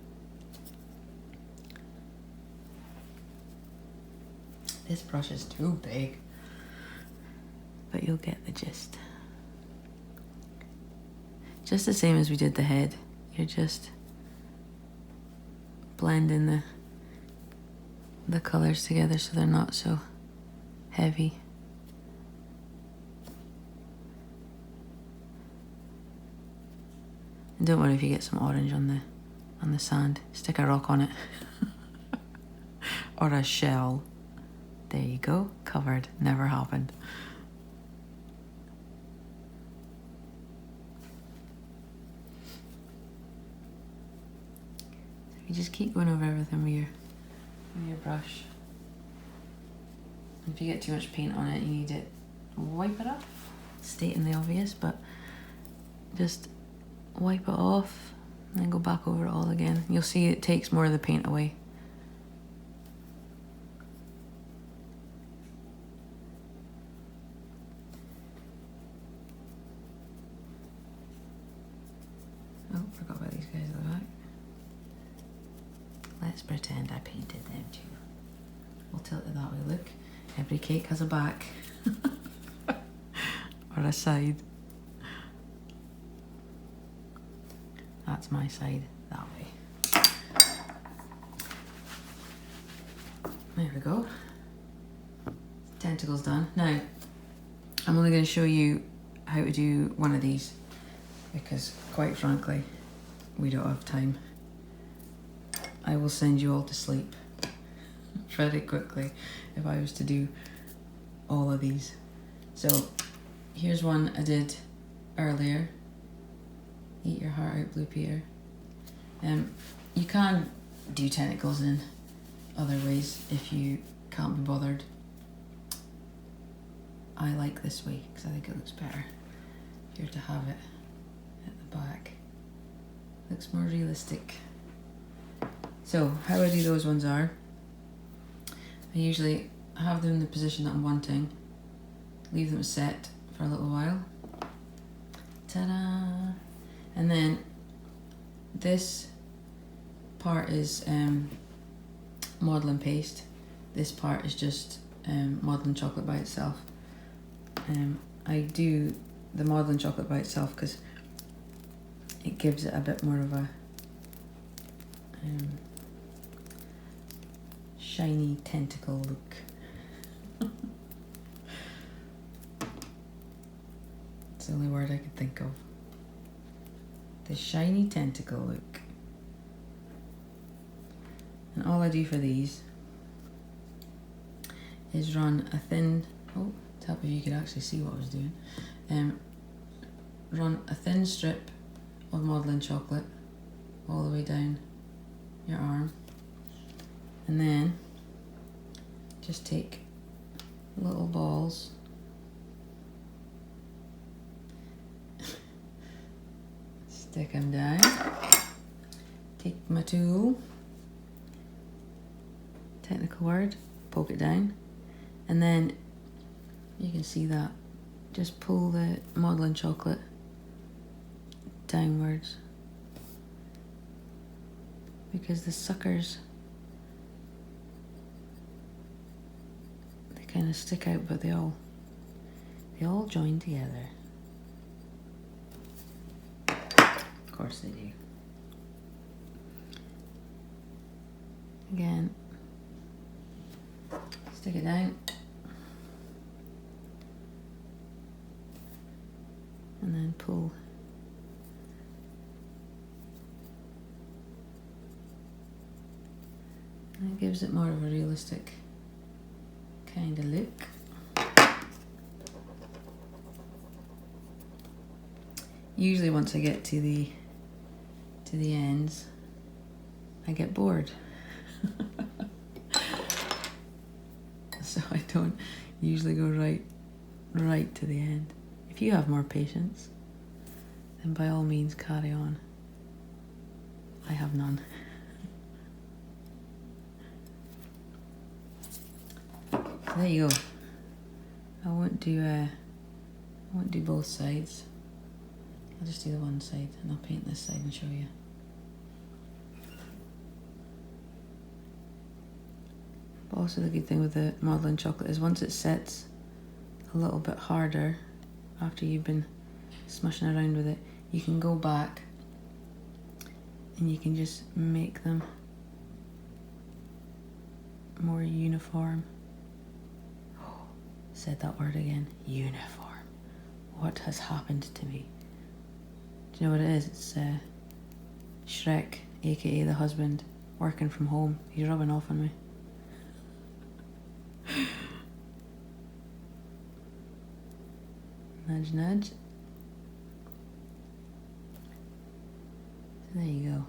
This brush is too big, but you'll get the gist. Just the same as we did the head. You're just blending the colours together so they're not so heavy. And don't worry if you get some orange on the sand. Stick a rock on it. Or a shell. There you go, covered, never happened. So you just keep going over everything with your brush. If you get too much paint on it, you need it, wipe it off. Stating the obvious, but just wipe it off And then go back over it all again. You'll see it takes more of the paint away. Oh, forgot about these guys at the back. Let's pretend I painted them too. We'll tilt it that way, look. Every cake has a back. Or a side. That's my side, that way. There we go. Tentacles done. Now, I'm only going to show you how to do one of these because, quite frankly, we don't have time. I will send you all to sleep very quickly if I was to do all of these. So, here's one I did earlier. Eat your heart out, Blue Peter. You can do tentacles in other ways if you can't be bothered. I like this way because I think it looks better. Here to have it at the back. Looks more realistic. So how I do those ones are, I usually have them in the position that I'm wanting, leave them set for a little while. Ta-da! And then this part is modelling paste. This part is just modelling chocolate by itself. I do the modelling chocolate by itself because it gives it a bit more of a shiny tentacle look. It's the only word I could think of. The shiny tentacle look. And all I do for these is run a thin, oh, to help if you could actually see what I was doing, run a thin strip of modelling chocolate all the way down your arm, and then just take little balls stick them down, take my tool, technical word, poke it down, and then you can see that, just pull the modelling chocolate downwards because the suckers, they kind of stick out, but they all join together. Of course they do. Again, stick it down and then pull. And it gives it more of a realistic kind of look. Usually once I get to the ends, I get bored. So I don't usually go right to the end. If you have more patience, then by all means carry on. I have none. There you go. I won't do both sides. I'll just do the one side and I'll paint this side and show you. But also the good thing with the modelling chocolate is once it sets a little bit harder after you've been smushing around with it, you can go back and you can just make them more uniform. Oh, said that word again, uniform. What has happened to me? Do you know what it is? It's Shrek, aka the husband, working from home. He's rubbing off on me. Nudge, nudge. So there you go.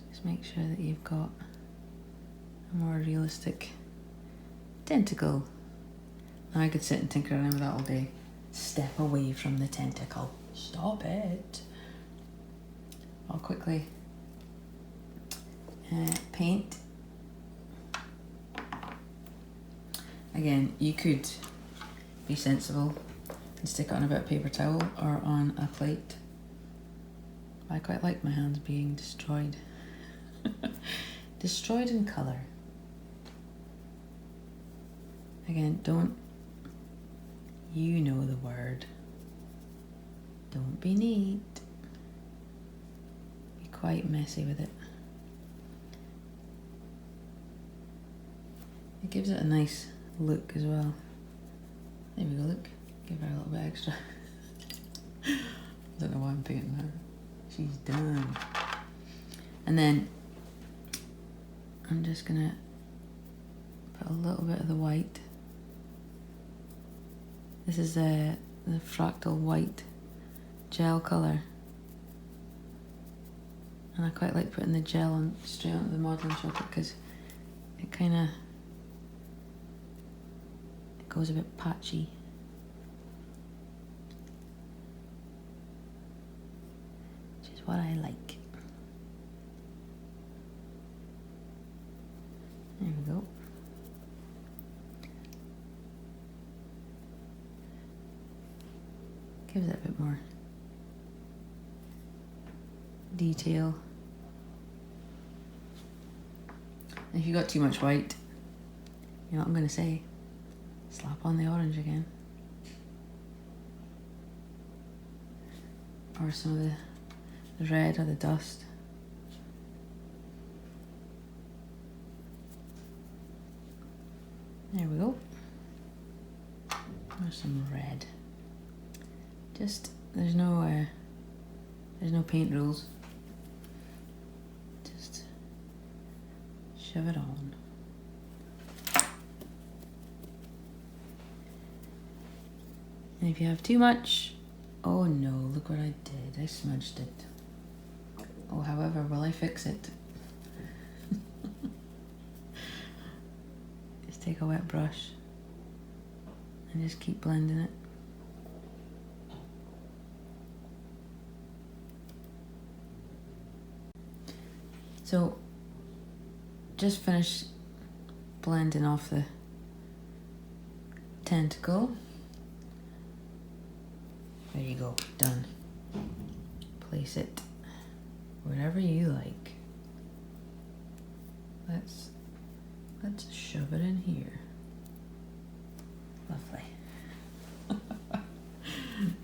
Just make sure that you've got a more realistic tentacle. Now I could sit and tinker around with that all day. Step away from the tentacle. Stop it. I'll quickly paint. Again, you could be sensible and stick it on a bit of paper towel or on a plate. I quite like my hands being destroyed. Destroyed in colour. Again, don't, you know the word. Don't be neat. Be quite messy with it. It gives it a nice look as well. There we go, look. Give her a little bit extra. Don't know why I'm painting her. She's done. And then I'm just gonna put a little bit of the white. This is the fractal white gel colour. And I quite like putting the gel on straight onto the modelling chocolate because it kind of goes a bit patchy. Which is what I like. There we go. Gives it a bit more detail. If you got too much white, you know what I'm going to say? Slap on the orange again. Or some of the red or the dust. There we go. There's some red. Just, there's no paint rules. Just shove it on. And if you have too much, oh no, look what I did. I smudged it. Oh, however, will I fix it? Just take a wet brush and just keep blending it. So, just finish blending off the tentacle. There you go, done. Place it wherever you like. Let's shove it in here. Lovely. I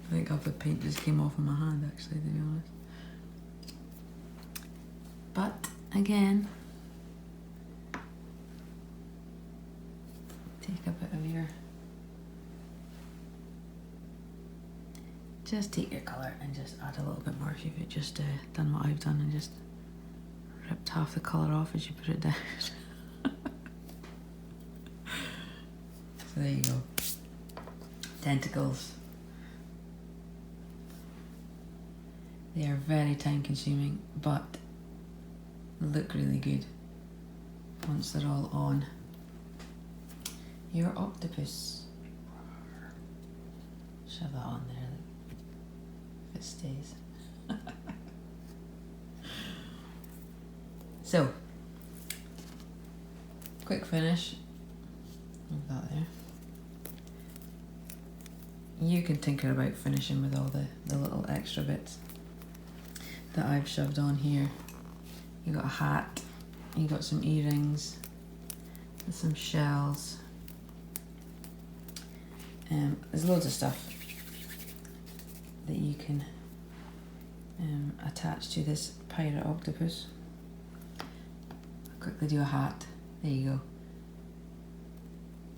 think half the paint just came off of my hand actually, to be honest. But again, take a bit of your, just take your colour and just add a little bit more if you've just done what I've done and just ripped half the colour off as you put it down. So there you go. Tentacles. They are very time consuming, but look really good once they're all on. Your octopus. Shove that on there if it stays. So, quick finish. Leave that there. You can tinker about finishing with all the little extra bits that I've shoved on here. You got a hat, you got some earrings, and some shells. There's loads of stuff that you can attach to this pirate octopus. I'll quickly do a hat. There you go.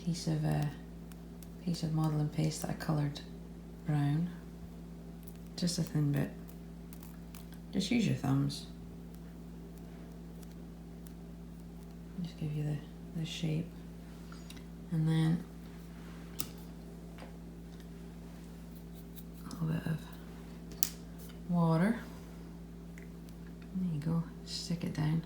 Piece of modelling paste that I coloured brown. Just a thin bit. Just use your thumbs. Just give you the shape. And then a little bit of water. There you go, stick it down.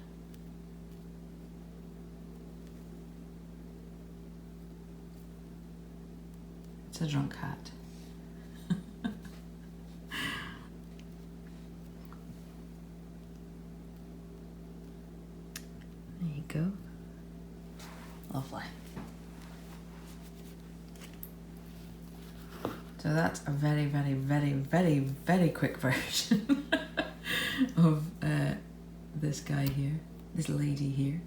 It's a drunk hat. So that's a very, very, very, very, very quick version of this guy here, this lady here.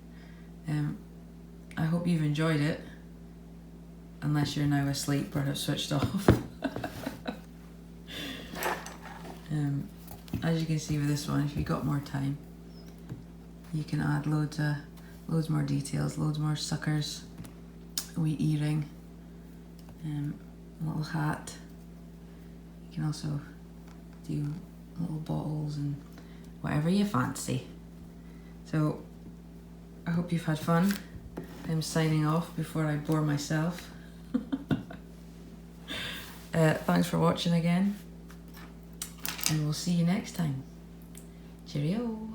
I hope you've enjoyed it, unless you're now asleep or have switched off. As you can see with this one, if you've got more time, you can add loads more details, loads more suckers, a wee earring, a little hat. You can also do little bottles and whatever you fancy. So I hope you've had fun. I'm signing off before I bore myself. Thanks for watching again, and we'll see you next time. Cheerio.